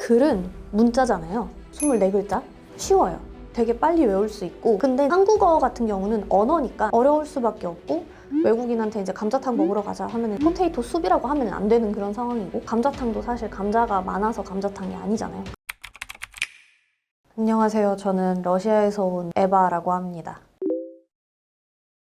글은 문자잖아요. 24글자? 쉬워요. 되게 빨리 외울 수 있고, 근데 한국어 같은 경우는 언어니까 어려울 수밖에 없고, 외국인한테 이제 감자탕 먹으러 가자 하면은 포테이토 숲이라고 하면 안 되는 그런 상황이고, 감자탕도 사실 감자가 많아서 감자탕이 아니잖아요. 안녕하세요. 저는 러시아에서 온 에바라고 합니다.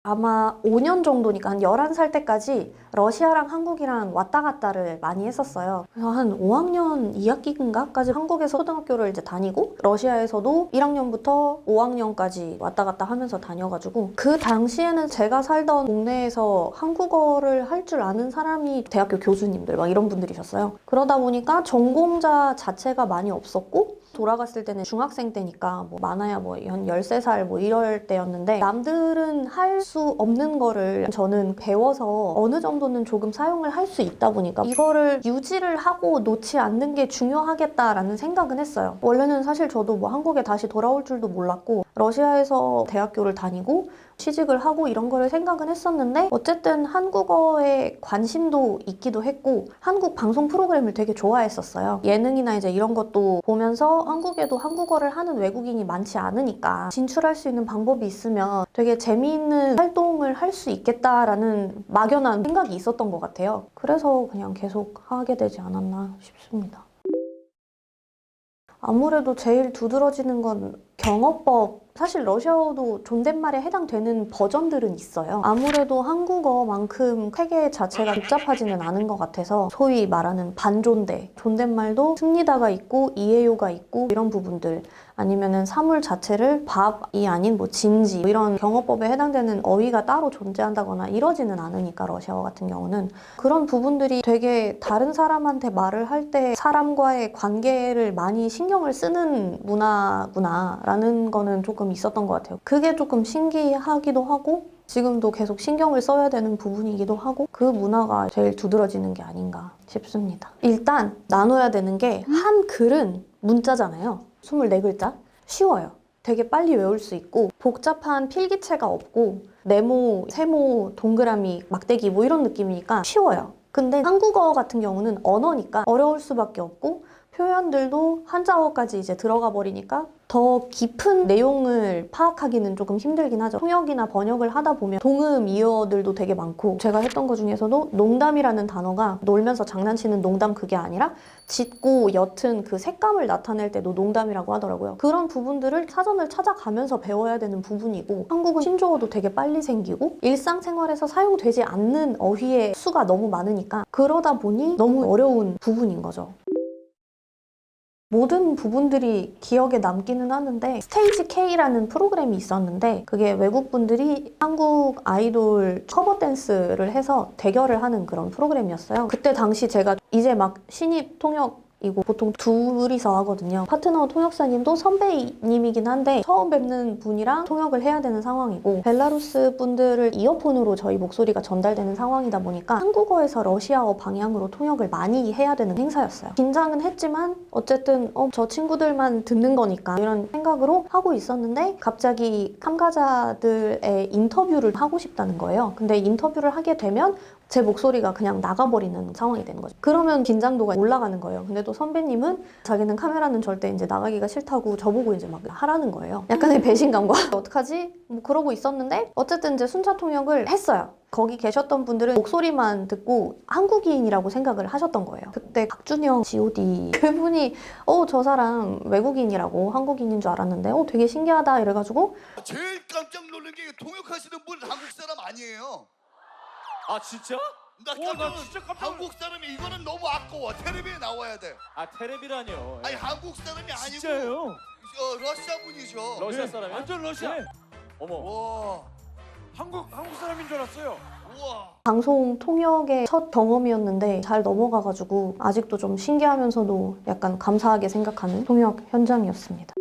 아마 5년 정도니까 한 11살 때까지 러시아랑 한국이랑 왔다 갔다를 많이 했었어요. 그래서 한 5학년 2학기인가까지 한국에서 초등학교를 이제 다니고, 러시아에서도 1학년부터 5학년까지 왔다 갔다 하면서 다녀가지고, 그 당시에는 제가 살던 동네에서 한국어를 할 줄 아는 사람이 대학교 교수님들 막 이런 분들이셨어요. 그러다 보니까 전공자 자체가 많이 없었고, 돌아갔을 때는 중학생 때니까 뭐 많아야 뭐 한 13살 뭐 이럴 때였는데, 남들은 할 수 없는 거를 저는 배워서 어느 정도는 조금 사용을 할 수 있다 보니까 이거를 유지를 하고 놓지 않는 게 중요하겠다라는 생각은 했어요. 원래는 사실 저도 뭐 한국에 다시 돌아올 줄도 몰랐고, 러시아에서 대학교를 다니고 취직을 하고 이런 거를 생각은 했었는데, 어쨌든 한국어에 관심도 있기도 했고 한국 방송 프로그램을 되게 좋아했었어요. 예능이나 이제 이런 것도 보면서 한국에도 한국어를 하는 외국인이 많지 않으니까 진출할 수 있는 방법이 있으면 되게 재미있는 활동을 할 수 있겠다라는 막연한 생각이 있었던 것 같아요. 그래서 그냥 계속 하게 되지 않았나 싶습니다. 아무래도 제일 두드러지는 건 경어법. 사실 러시아어도 존댓말에 해당되는 버전들은 있어요. 아무래도 한국어만큼 체계 자체가 복잡하지는 않은 것 같아서 소위 말하는 반존대, 존댓말도 습니다가 있고 이에요가 있고 이런 부분들, 아니면은 사물 자체를 밥이 아닌 뭐 진지 뭐 이런 경어법에 해당되는 어휘가 따로 존재한다거나 이러지는 않으니까, 러시아어 같은 경우는 그런 부분들이 되게 다른 사람한테 말을 할 때 사람과의 관계를 많이 신경을 쓰는 문화구나라는 거는 조금 있었던 것 같아요. 그게 조금 신기하기도 하고 지금도 계속 신경을 써야 되는 부분이기도 하고, 그 문화가 제일 두드러지는 게 아닌가 싶습니다. 일단 나눠야 되는 게, 한 글은 문자잖아요. 24글자? 쉬워요. 되게 빨리 외울 수 있고 복잡한 필기체가 없고 네모, 세모, 동그라미, 막대기 뭐 이런 느낌이니까 쉬워요. 근데 한국어 같은 경우는 언어니까 어려울 수밖에 없고, 표현들도 한자어까지 이제 들어가 버리니까 더 깊은 내용을 파악하기는 조금 힘들긴 하죠. 통역이나 번역을 하다 보면 동음이어들도 되게 많고, 제가 했던 것 중에서도 농담이라는 단어가 놀면서 장난치는 농담 그게 아니라 짙고 옅은 그 색감을 나타낼 때도 농담이라고 하더라고요. 그런 부분들을 사전을 찾아가면서 배워야 되는 부분이고, 한국은 신조어도 되게 빨리 생기고 일상생활에서 사용되지 않는 어휘의 수가 너무 많으니까 그러다 보니 너무 어려운 부분인 거죠. 모든 부분들이 기억에 남기는 하는데, 스테이지 K라는 프로그램이 있었는데, 그게 외국분들이 한국 아이돌 커버 댄스를 해서 대결을 하는 그런 프로그램이었어요. 그때 당시 제가 이제 막 신입 통역 이고 보통 둘이서 하거든요. 파트너 통역사님도 선배님이긴 한데 처음 뵙는 분이랑 통역을 해야 되는 상황이고, 벨라루스 분들을 이어폰으로 저희 목소리가 전달되는 상황이다 보니까 한국어에서 러시아어 방향으로 통역을 많이 해야 되는 행사였어요. 긴장은 했지만 어쨌든 저 친구들만 듣는 거니까 이런 생각으로 하고 있었는데, 갑자기 참가자들의 인터뷰를 하고 싶다는 거예요. 근데 인터뷰를 하게 되면 제 목소리가 그냥 나가버리는 상황이 되는 거죠. 그러면 긴장도가 올라가는 거예요. 근데 또 선배님은 자기는 카메라는 절대 이제 나가기가 싫다고 저보고 이제 막 하라는 거예요. 약간의 배신감과 어떡하지? 뭐 그러고 있었는데 어쨌든 이제 순차 통역을 했어요. 거기 계셨던 분들은 목소리만 듣고 한국인이라고 생각을 하셨던 거예요. 그때 박준영 G.O.D 그분이 저 사람 외국인이라고, 한국인인 줄 알았는데 되게 신기하다 이래가지고. 제일 깜짝 놀란 게 통역하시는 분 한국 사람 아니에요. 아 진짜? 나 진짜 깜짝 한국 사람이 이거는 너무 아까워. 텔레비에 나와야 돼. 아 테레비라뇨. 아니 한국 사람이 아니고 진짜요? 러시아 분이죠. 러시아 사람이야? 완전 러시아. 네. 어머. 와, 한국 사람인 줄 알았어요. 우와. 방송 통역의 첫 경험이었는데 잘 넘어가가지고 아직도 좀 신기하면서도 약간 감사하게 생각하는 통역 현장이었습니다.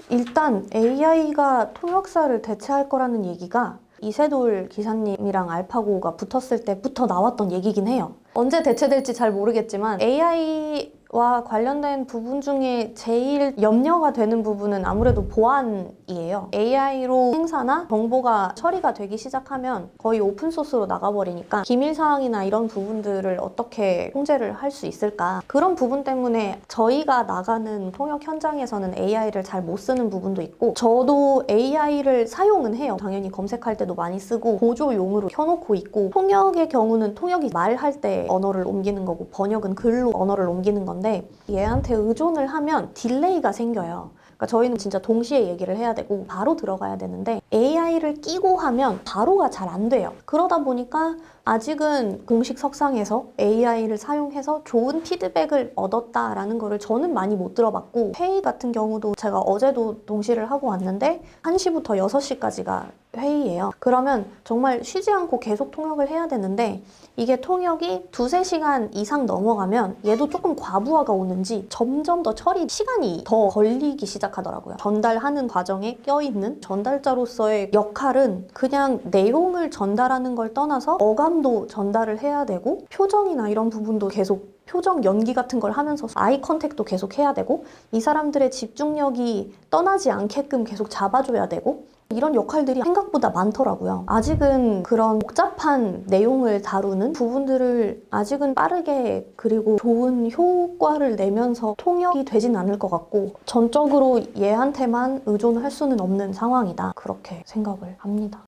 일단 AI가 통역사를 대체할 거라는 얘기가 이세돌 기사님이랑 알파고가 붙었을 때부터 나왔던 얘기긴 해요. 언제 대체될지 잘 모르겠지만 AI 와 관련된 부분 중에 제일 염려가 되는 부분은 아무래도 보안이에요. AI로 행사나 정보가 처리가 되기 시작하면 거의 오픈소스로 나가버리니까 기밀사항이나 이런 부분들을 어떻게 통제를 할 수 있을까? 그런 부분 때문에 저희가 나가는 통역 현장에서는 AI를 잘 못 쓰는 부분도 있고 저도 AI를 사용은 해요. 당연히 검색할 때도 많이 쓰고 보조용으로 켜놓고 있고 통역의 경우는 통역이 말할 때 언어를 옮기는 거고 번역은 글로 언어를 옮기는 건데 얘한테 의존을 하면 딜레이가 생겨요. 그러니까 저희는 진짜 동시에 얘기를 해야 되고 바로 들어가야 되는데 AI를 끼고 하면 바로가 잘 안 돼요. 그러다 보니까 아직은 공식 석상에서 AI를 사용해서 좋은 피드백을 얻었다라는 거를 저는 많이 못 들어봤고 회의 같은 경우도 제가 어제도 동시를 하고 왔는데 1시부터 6시까지가 회의예요. 그러면 정말 쉬지 않고 계속 통역을 해야 되는데 이게 통역이 2-3시간 이상 넘어가면 얘도 조금 과부하가 오는지 점점 더 처리 시간이 더 걸리기 시작하더라고요. 전달하는 과정에 껴있는 전달자로서의 역할은 그냥 내용을 전달하는 걸 떠나서 어감도 전달을 해야 되고 표정이나 이런 부분도 계속 표정 연기 같은 걸 하면서 아이 컨택도 계속 해야 되고 이 사람들의 집중력이 떠나지 않게끔 계속 잡아줘야 되고 이런 역할들이 생각보다 많더라고요. 아직은 그런 복잡한 내용을 다루는 부분들을 아직은 빠르게 그리고 좋은 효과를 내면서 통역이 되진 않을 것 같고 전적으로 얘한테만 의존할 수는 없는 상황이다. 그렇게 생각을 합니다.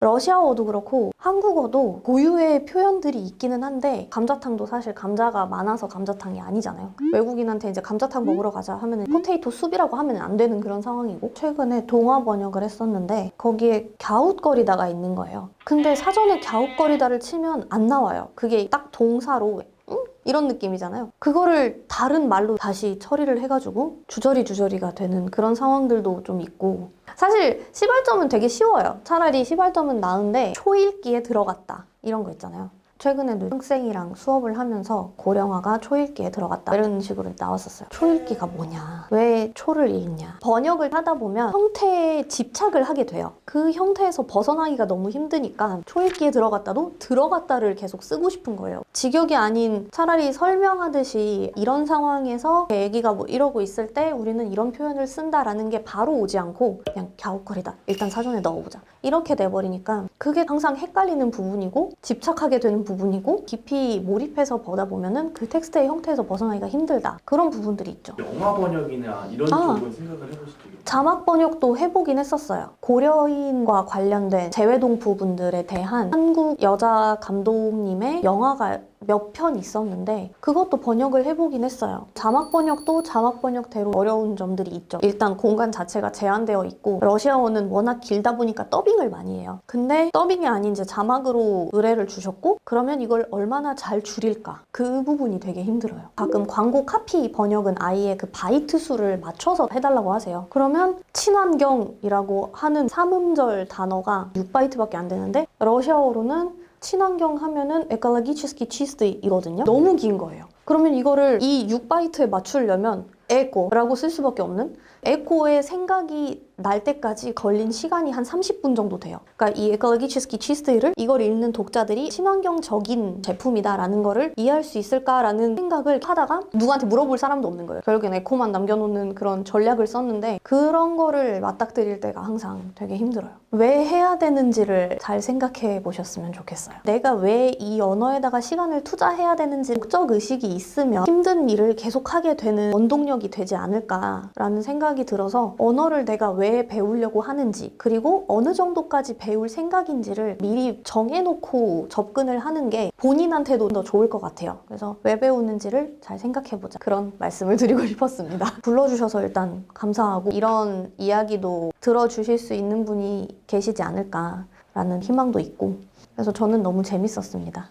러시아어도 그렇고 한국어도 고유의 표현들이 있기는 한데 감자탕도 사실 감자가 많아서 감자탕이 아니잖아요. 외국인한테 이제 감자탕 먹으러 가자 하면은 포테이토 숲이라고 하면 안 되는 그런 상황이고 최근에 동화 번역을 했었는데 거기에 갸웃거리다가 있는 거예요. 근데 사전에 갸웃거리다를 치면 안 나와요. 그게 딱 동사로 응? 이런 느낌이잖아요. 그거를 다른 말로 다시 처리를 해가지고 주저리가 되는 그런 상황들도 좀 있고 사실 시발점은 되게 쉬워요. 차라리 시발점은 나은데 초읽기에 들어갔다 이런 거 있잖아요. 최근에도 학생이랑 수업을 하면서 고령화가 초읽기에 들어갔다 이런 식으로 나왔었어요. 초읽기가 뭐냐? 왜 초를 읽냐? 번역을 하다 보면 형태에 집착을 하게 돼요. 그 형태에서 벗어나기가 너무 힘드니까 초읽기에 들어갔다도 들어갔다를 계속 쓰고 싶은 거예요. 직역이 아닌 차라리 설명하듯이 이런 상황에서 애기가 뭐 이러고 있을 때 우리는 이런 표현을 쓴다라는 게 바로 오지 않고 그냥 갸웃거리다. 일단 사전에 넣어보자. 이렇게 돼버리니까 그게 항상 헷갈리는 부분이고 집착하게 되는 부분이고 깊이 몰입해서 보다 보면은 그 텍스트의 형태에서 벗어나기가 힘들다. 그런 부분들이 있죠. 영화 번역이나 이런 쪽은 생각을 해보신 적이 있어요? 자막 번역도 해보긴 했었어요. 고려인과 관련된 재외동 부분들에 대한 한국 여자 감독님의 영화가 몇 편 있었는데 그것도 번역을 해보긴 했어요. 자막 번역도 자막 번역대로 어려운 점들이 있죠. 일단 공간 자체가 제한되어 있고 러시아어는 워낙 길다 보니까 더빙을 많이 해요. 근데 더빙이 아닌 이제 자막으로 의뢰를 주셨고 그러면 이걸 얼마나 잘 줄일까? 그 부분이 되게 힘들어요. 가끔 광고 카피 번역은 아예 그 바이트 수를 맞춰서 해달라고 하세요. 그러면 친환경이라고 하는 3음절 단어가 6바이트밖에 안 되는데 러시아어로는 친환경 하면은 에콜로기치스키 치스트이거든요. 너무 긴 거예요. 그러면 이거를 이 6바이트에 맞추려면 에코라고 쓸 수밖에 없는 에코의 생각이 날 때까지 걸린 시간이 한 30분 정도 돼요. 그러니까 이 에콜로기치스키 치스트를 이걸 읽는 독자들이 친환경적인 제품이다라는 거를 이해할 수 있을까라는 생각을 하다가 누구한테 물어볼 사람도 없는 거예요. 결국엔 에코만 남겨놓는 그런 전략을 썼는데 그런 거를 맞닥뜨릴 때가 항상 되게 힘들어요. 왜 해야 되는지를 잘 생각해 보셨으면 좋겠어요. 내가 왜 이 언어에다가 시간을 투자해야 되는지 목적의식이 있으면 힘든 일을 계속하게 되는 원동력이 되지 않을까라는 생각이 들어서 언어를 내가 왜 배우려고 하는지 그리고 어느 정도까지 배울 생각인지를 미리 정해놓고 접근을 하는 게 본인한테도 더 좋을 것 같아요. 그래서 왜 배우는지를 잘 생각해보자 그런 말씀을 드리고 싶었습니다. 불러주셔서 일단 감사하고 이런 이야기도 들어주실 수 있는 분이 계시지 않을까라는 희망도 있고 그래서 저는 너무 재밌었습니다.